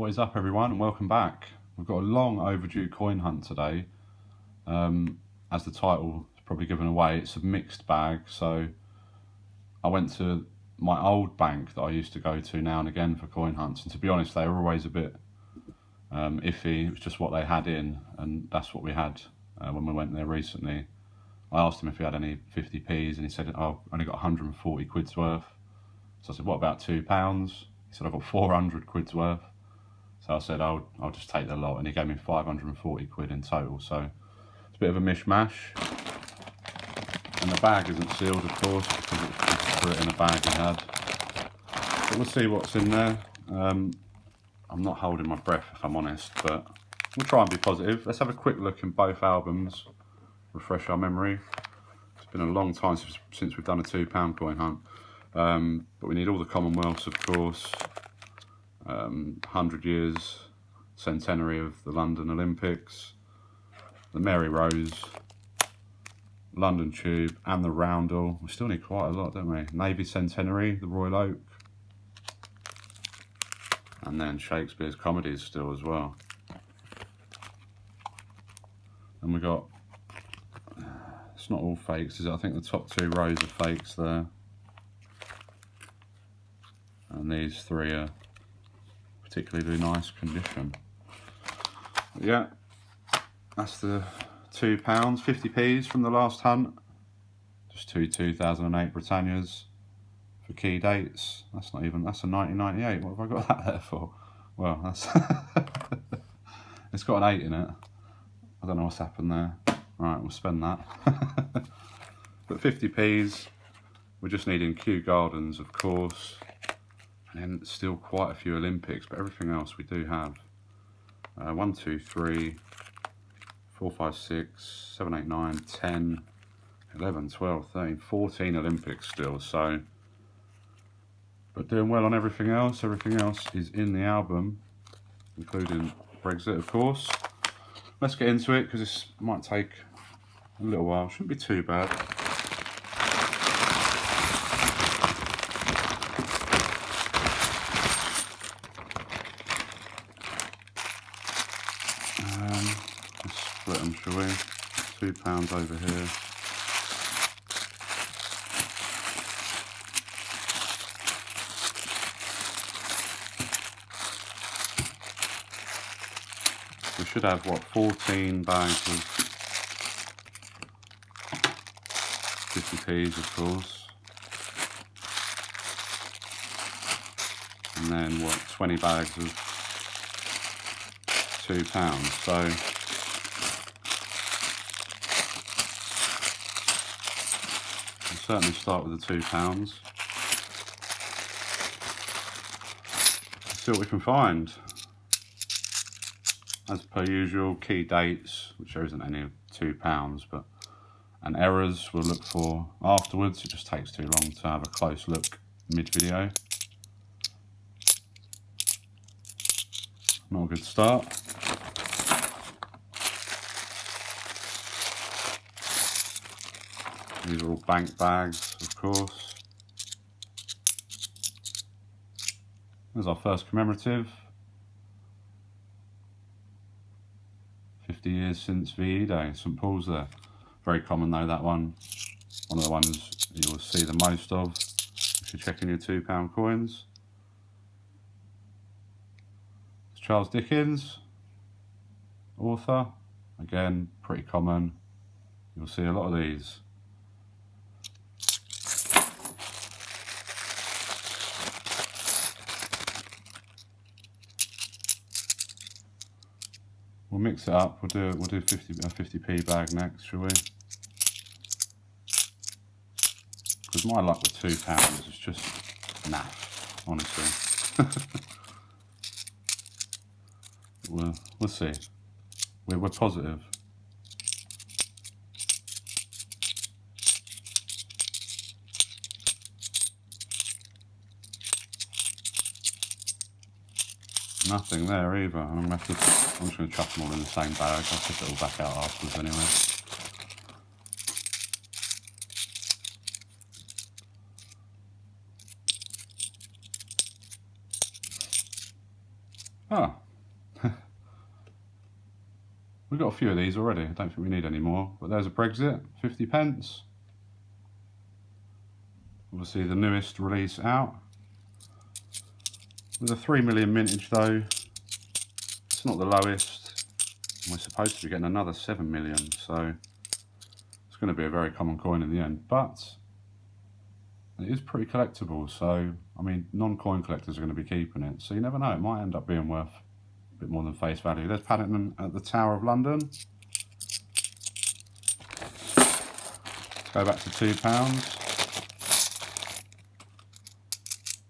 What is up, everyone, and welcome back. We've got a long overdue coin hunt today. As the title is probably given away, it's a mixed bag. So I went to my old bank that I used to go to now and again for coin hunts, and to be honest, they were always a bit iffy. It was just what they had in, and that's what we had when we went there recently. I asked him if he had any 50p's, and he said, "Oh, I only got 140 quid's worth." So I said, "What about £2?" He said, "I've got 400 quid's worth." So I said, I'll just take the lot, and he gave me 540 quid in total. So it's a bit of a mishmash. And the bag isn't sealed, of course, because it just threw it in a bag he had. But we'll see what's in there. I'm not holding my breath, if I'm honest, but we'll try and be positive. Let's have a quick look in both albums, refresh our memory. It's been a long time since we've done a £2 coin hunt. But we need all the Commonwealths, of course. 100 years centenary of the London Olympics, the Mary Rose, London Tube, and the Roundel. We still need quite a lot, don't we? Navy Centenary, the Royal Oak, and then Shakespeare's comedies still as well. And we got, it's not all fakes, is it? I think the top two rows are fakes there, and these three are particularly nice condition. But yeah, that's the £2, 50p's from the last hunt. Just two 2008 Britannias for key dates. That's not even, that's a 1998. What have I got that there for? Well, that's it's got an 8 in it. I don't know what's happened there. Right, we'll spend that. But 50p's, we're just needing Kew Gardens, of course. And then still quite a few Olympics, but everything else we do have. 1, 2, 3, 4, 5, 6, 7, 8, 9, 10, 11, 12, 13, 14 Olympics still. So, but doing well on everything else. Everything else is in the album, including Brexit, of course. Let's get into it, because this might take a little while. Shouldn't be too bad. Let's split them, shall we? £2 over here. We should have, what, 14 bags of 50p's, of course. And then, what, 20 bags of £2. So we'll certainly start with the £2. See what we can find. As per usual, key dates, which there isn't any of £2, but and errors we'll look for afterwards. It just takes too long to have a close look mid-video. Not a good start. These are all bank bags, of course. There's our first commemorative. 50 years since VE Day, St Paul's there. Very common though, that one. One of the ones you'll see the most of if you're checking your £2 coins. It's Charles Dickens, author. Again, pretty common. You'll see a lot of these. We'll mix it up. We'll do a 50p bag next, shall we? Because my luck with £2 is just naff, honestly. We'll see. We're positive. Nothing there either. I'm just going to chuck them all in the same bag. I'll tip it all back out afterwards anyway. Oh, we've got a few of these already. I don't think we need any more. But there's a Brexit, 50 pence. Obviously the newest release out. With a 3 million mintage though, it's not the lowest. We're supposed to be getting another 7 million, so it's going to be a very common coin in the end. But it is pretty collectible, so I mean, non-coin collectors are going to be keeping it. So you never know, it might end up being worth a bit more than face value. There's Paddington at the Tower of London. Go back to £2.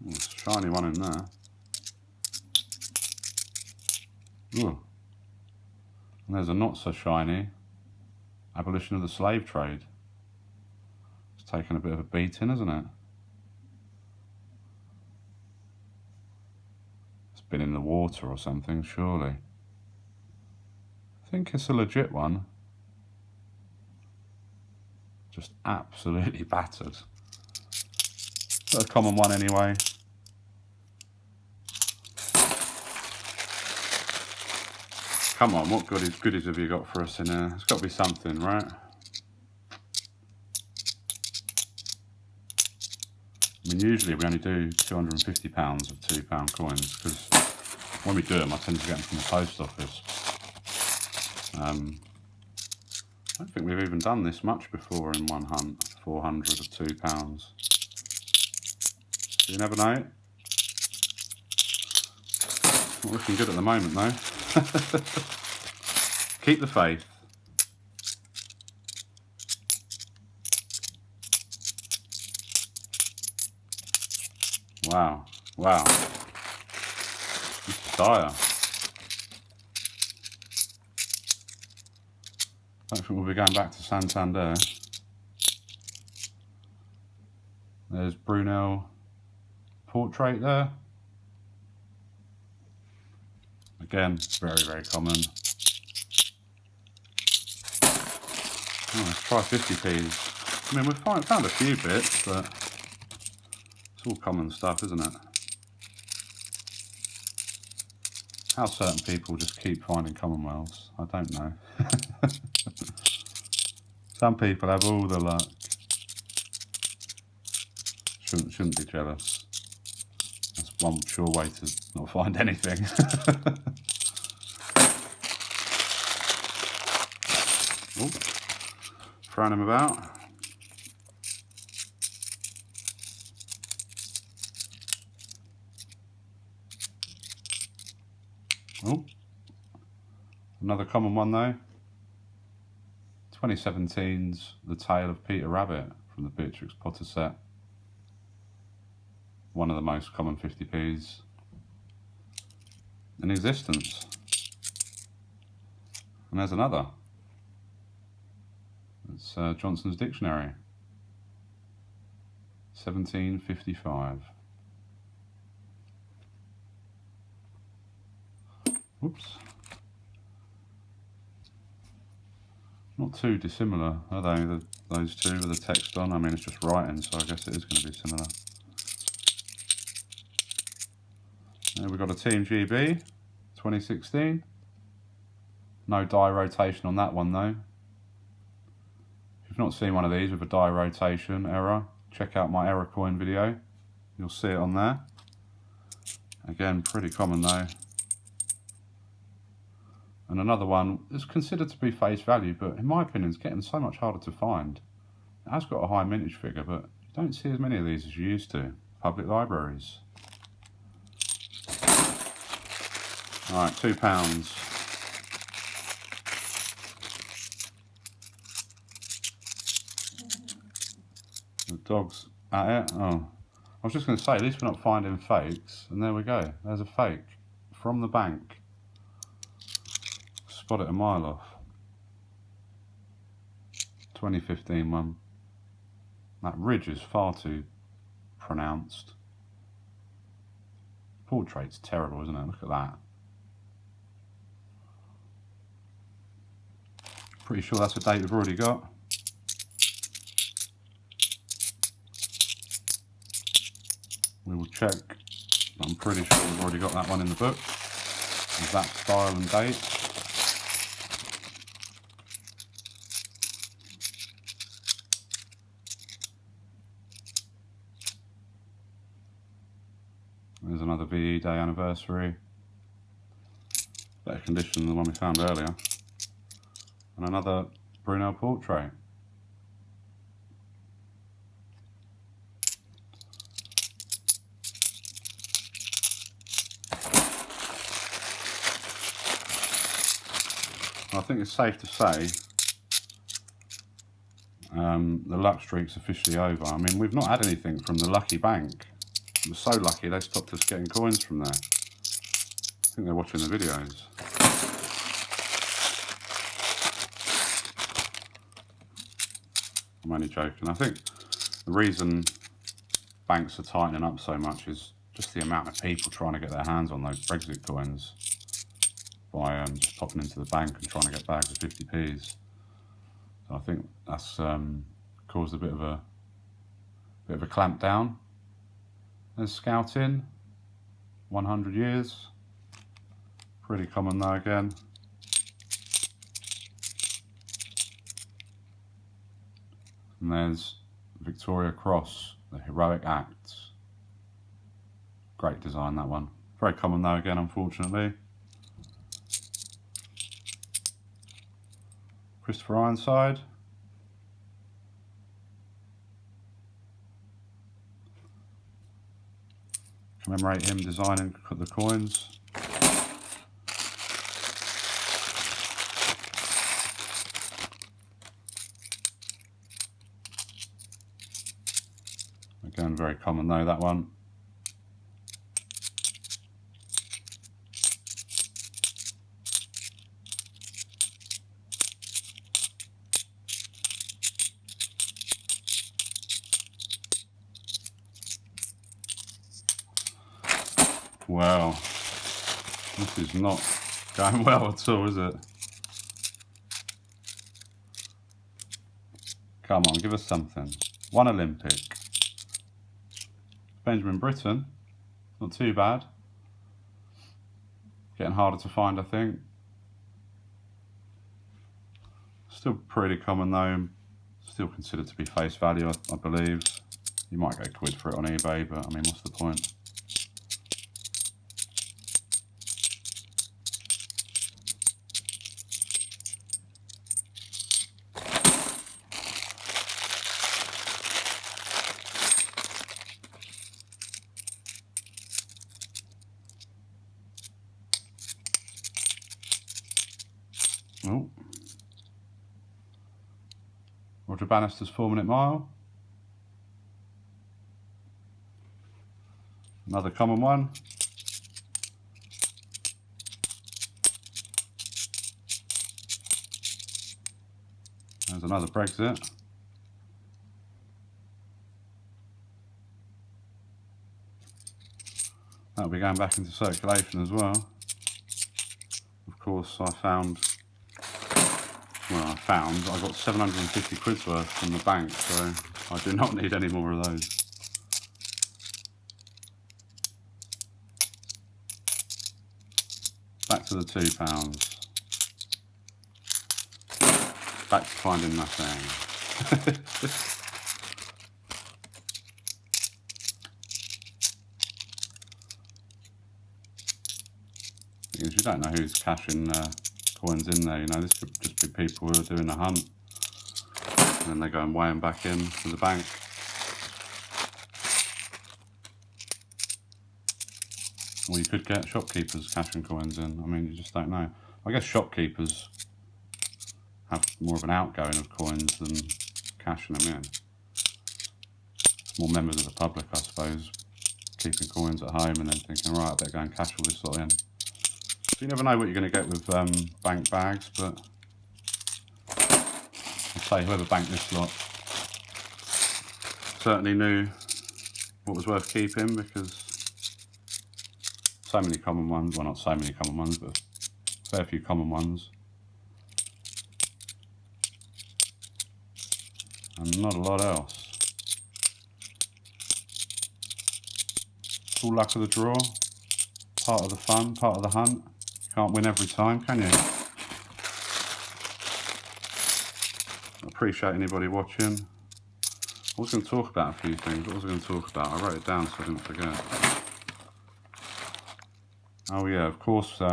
There's a shiny one in there. Ooh. And there's a not so shiny Abolition of the Slave Trade. It's taken a bit of a beating, hasn't it? It's been in the water or something, surely. I think it's a legit one. Just absolutely battered. But a common one anyway. Come on, what goodies have you got for us in here? It's got to be something, right? I mean, usually we only do £250 of £2 coins, because when we do them, I tend to get them from the post office. I don't think we've even done this much before in one hunt, 400 of £2. You never know. Not looking good at the moment though. Keep the faith. Wow, wow. This is dire. I don't think we'll be going back to Santander. There's Brunel portrait there. Again, very, very common. Oh, let's try 50p's. I mean, we've found a few bits, but it's all common stuff, isn't it? How certain people just keep finding Commonwealths, I don't know. Some people have all the luck. Shouldn't be jealous. That's one sure way to not find anything. Oh, throwing them about. Oh, another common one though. 2017's The Tale of Peter Rabbit from the Beatrix Potter set. One of the most common 50p's in existence. And there's another. It's Johnson's Dictionary, 1755. Whoops. Not too dissimilar, are they? Those two with the text on. I mean, it's just writing, so I guess it is going to be similar. We've got a Team GB, 2016. No die rotation on that one though. If you've not seen one of these with a die rotation error, check out my error coin video. You'll see it on there. Again, pretty common though. And another one is considered to be face value, but in my opinion, it's getting so much harder to find. It has got a high mintage figure, but you don't see as many of these as you used to. Public libraries. Alright, £2. The dog's at it. Oh, I was just going to say, at least we're not finding fakes. And there we go. There's a fake from the bank. Spot it a mile off. 2015 one. That ridge is far too pronounced. Portrait's terrible, isn't it? Look at that. Pretty sure that's a date we've already got. We will check. I'm pretty sure we've already got that one in the book. of that style and date. There's another VE Day anniversary. Better condition than the one we found earlier. And another Brunel portrait. I think it's safe to say the luck streak's officially over. I mean, we've not had anything from the lucky bank. We're so lucky they stopped us getting coins from there. I think they're watching the videos. I'm only joking. I think the reason banks are tightening up so much is just the amount of people trying to get their hands on those Brexit coins by just popping into the bank and trying to get bags of 50p's. So I think that's caused a bit of a clamp down. There's scouting, 100 years, pretty common though again. And there's Victoria Cross, the heroic acts. Great design, that one. Very common though again, unfortunately. Christopher Ironside. Commemorate him designing the coins. Again, very common though, that one. Well, this is not going well at all, is it? Come on, give us something. One Olympic. Benjamin Britten, not too bad. Getting harder to find, I think. Still pretty common though. Still considered to be face value, I believe. You might get a quid for it on eBay, but I mean, what's the point? Oh. Roger Bannister's 4-minute mile. Another common one. There's another Brexit. That'll be going back into circulation as well. Of course, I got 750 quid's worth from the bank, so I do not need any more of those. Back to the £2. Back to finding nothing. Because you don't know who's cashing coins in there, you know, this could just be people who are doing a hunt and then they go and weigh them back in to the bank. Or you could get shopkeepers cashing coins in. I mean, you just don't know. I guess shopkeepers have more of an outgoing of coins than cashing them in. More members of the public, I suppose, keeping coins at home and then thinking, right, I better go and cash all this lot in. So you never know what you're going to get with bank bags, but I'd say whoever banked this lot certainly knew what was worth keeping, because so many common ones, well, not so many common ones, but a fair few common ones, and not a lot else. It's all luck of the draw, part of the fun, part of the hunt. Can't win every time, can you? I appreciate anybody watching. I was going to talk about a few things. What was I going to talk about? I wrote it down so I didn't forget. Oh yeah, of course, we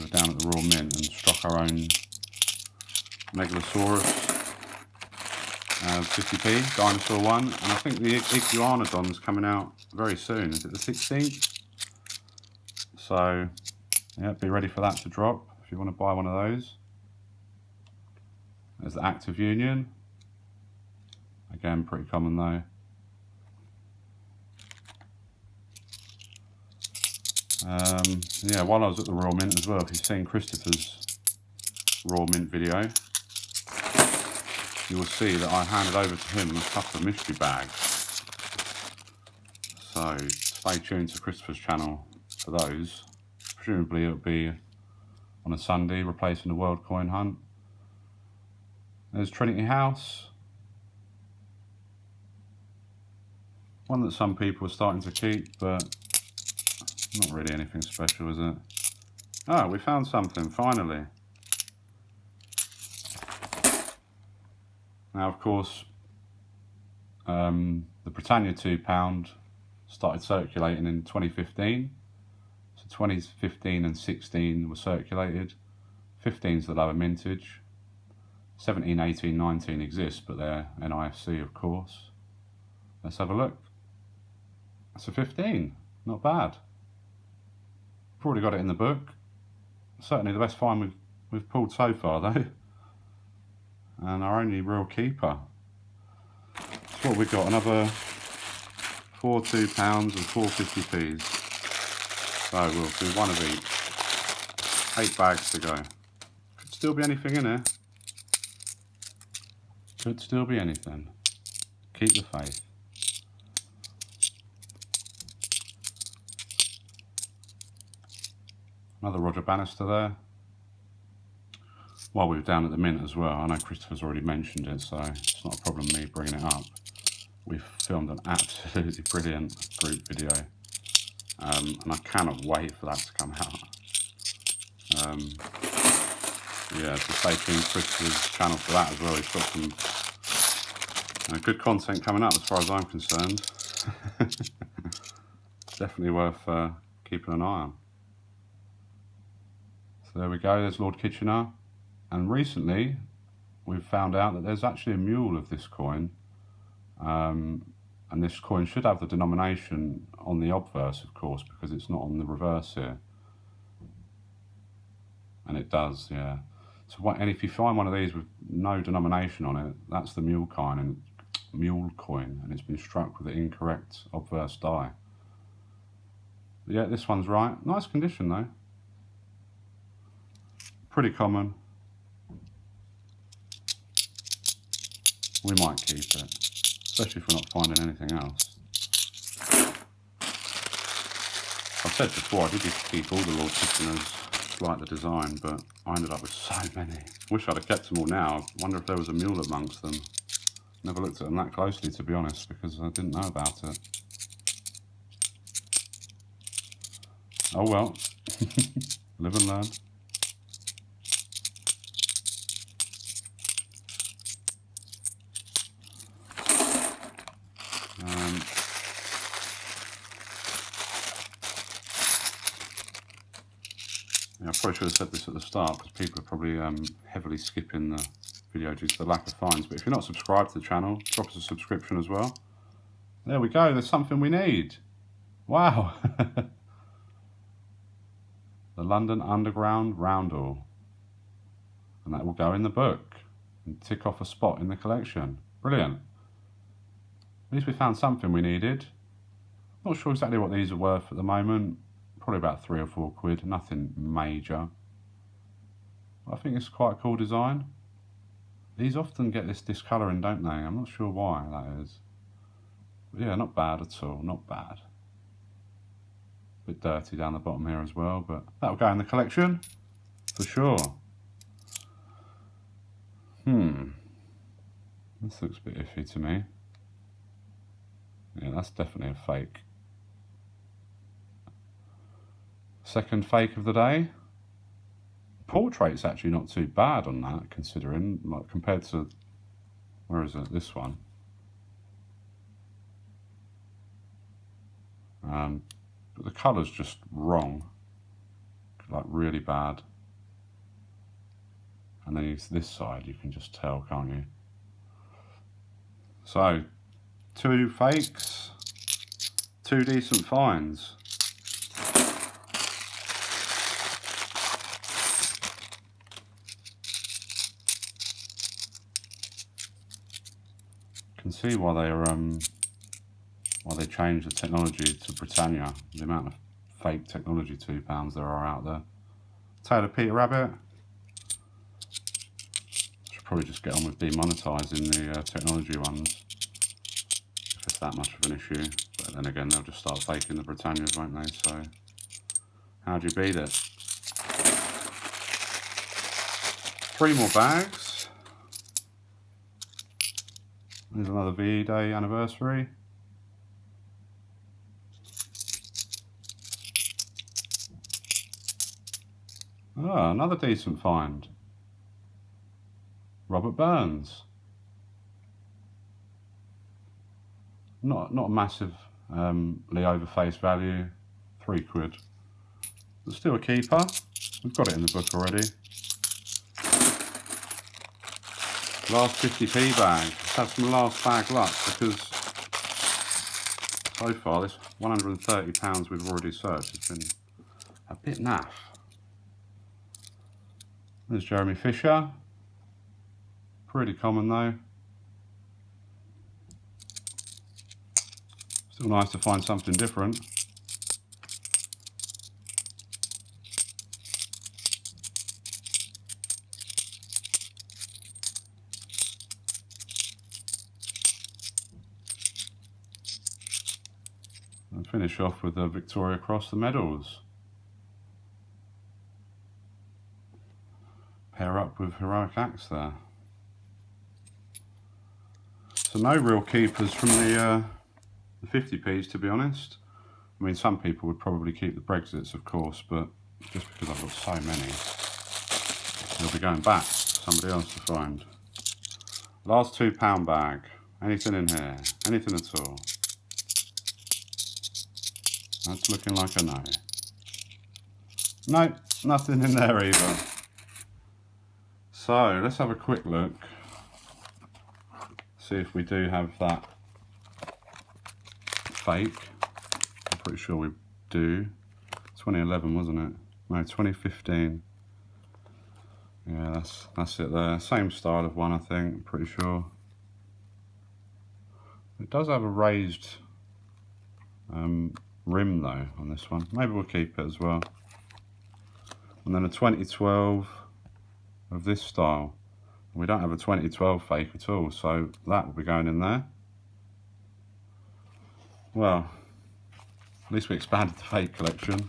were down at the Royal Mint and struck our own Megalosaurus 50p, Dinosaur 1, and I think the Iguanodon's coming out very soon. Is it the 16th? So, yeah, be ready for that to drop if you want to buy one of those. There's the Active Union. Again, pretty common though. Yeah, while I was at the Royal Mint as well, if you've seen Christopher's Royal Mint video, you will see that I handed over to him a couple of mystery bags. So stay tuned to Christopher's channel for those. Presumably it'll be on a Sunday, replacing the World Coin Hunt. There's Trinity House. One that some people are starting to keep, but not really anything special, is it? Ah, we found something, finally. Now, of course, the Britannia £2 started circulating in 2015. So 2015 and 16 were circulated. 15 is the lower mintage. 17, 18, 19 exist, but they're NIFC, of course. Let's have a look. That's a 15, not bad. We've already got it in the book. Certainly the best find we've pulled so far, though. And our only real keeper. So what we've got, another 4 £2 and 4 50p's. So we'll do one of each. 8 bags to go. Could still be anything in here. Could still be anything. Keep the faith. Another Roger Bannister there. While we were down at the Mint as well, I know Christopher's already mentioned it, so it's not a problem me bringing it up. We've filmed an absolutely brilliant group video, and I cannot wait for that to come out. Yeah, so stay tuned to Christopher's channel for that as well. He's got some good content coming up as far as I'm concerned. Definitely worth keeping an eye on. So there we go, there's Lord Kitchener. And recently, we've found out that there's actually a mule of this coin. And this coin should have the denomination on the obverse, of course, because it's not on the reverse here. And it does, yeah. So and if you find one of these with no denomination on it, that's the mule coin, and it's been struck with the incorrect obverse die. But yeah, this one's right. Nice condition though. Pretty common. We might keep it, especially if we're not finding anything else. I've said before, I did used to keep all the Lord Kitcheners, like the design, but I ended up with so many. Wish I'd have kept them all now. I wonder if there was a mule amongst them. Never looked at them that closely, to be honest, because I didn't know about it. Oh well, live and learn. Yeah, I probably should have said this at the start because people are probably heavily skipping the video due to the lack of finds. But if you're not subscribed to the channel, drop us a subscription as well. There we go, there's something we need. Wow. The London Underground Roundel. And that will go in the book and tick off a spot in the collection. Brilliant. At least we found something we needed. Not sure exactly what these are worth at the moment. Probably about 3 or 4 quid, nothing major. But I think it's quite a cool design. These often get this discolouring, don't they? I'm not sure why that is. But yeah, not bad at all, not bad. Bit dirty down the bottom here as well, but that'll go in the collection for sure. This looks a bit iffy to me. Yeah, that's definitely a fake. Second fake of the day. Portrait's actually not too bad on that, considering, like, compared to, where is it, this one. But the colour's just wrong, like really bad. And then this side, you can just tell, can't you? So, 2 fakes, 2 decent finds. Can see why they changed the technology to Britannia. The amount of fake technology £2 there are out there. Tail of Peter Rabbit. Should probably just get on with demonetising the technology ones if it's that much of an issue. But then again, they'll just start faking the Britannias, won't they? So how do you beat it? 3 more bags. There's another VE Day anniversary. Ah, another decent find. Robert Burns. Not a massive over face value, £3. But still a keeper. We've got it in the book already. Last 50p bag. Let's have some last bag luck, because so far this £130 we've already searched has been a bit naff. There's Jeremy Fisher. Pretty common though. Still nice to find something different. And finish off with the Victoria Cross, the medals. Pair up with Heroic Acts there. So no real keepers from the 50p's, to be honest. I mean, some people would probably keep the Brexits, of course, but just because I've got so many, they'll be going back for somebody else to find. Last £2 bag. Anything in here? Anything at all? That's looking like a no. Nope, nothing in there either. So let's have a quick look. See if we do have that fake. I'm pretty sure we do. 2011, wasn't it? No, 2015. Yeah, that's it there. Same style of one, I think. I'm pretty sure. It does have a raised rim though on this one. Maybe we'll keep it as well. And then a 2012 of this style. We don't have a 2012 fake at all, so that will be going in there. Well, at least we expanded the fake collection.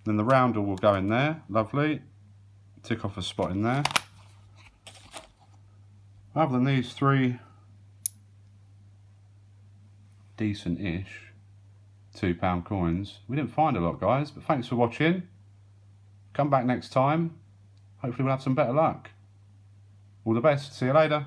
Then the rounder will go in there, lovely. Tick off a spot in there. Other than these 3 decent-ish £2 coins, we didn't find a lot, guys, but thanks for watching. Come back next time. Hopefully we'll have some better luck. All the best. See you later.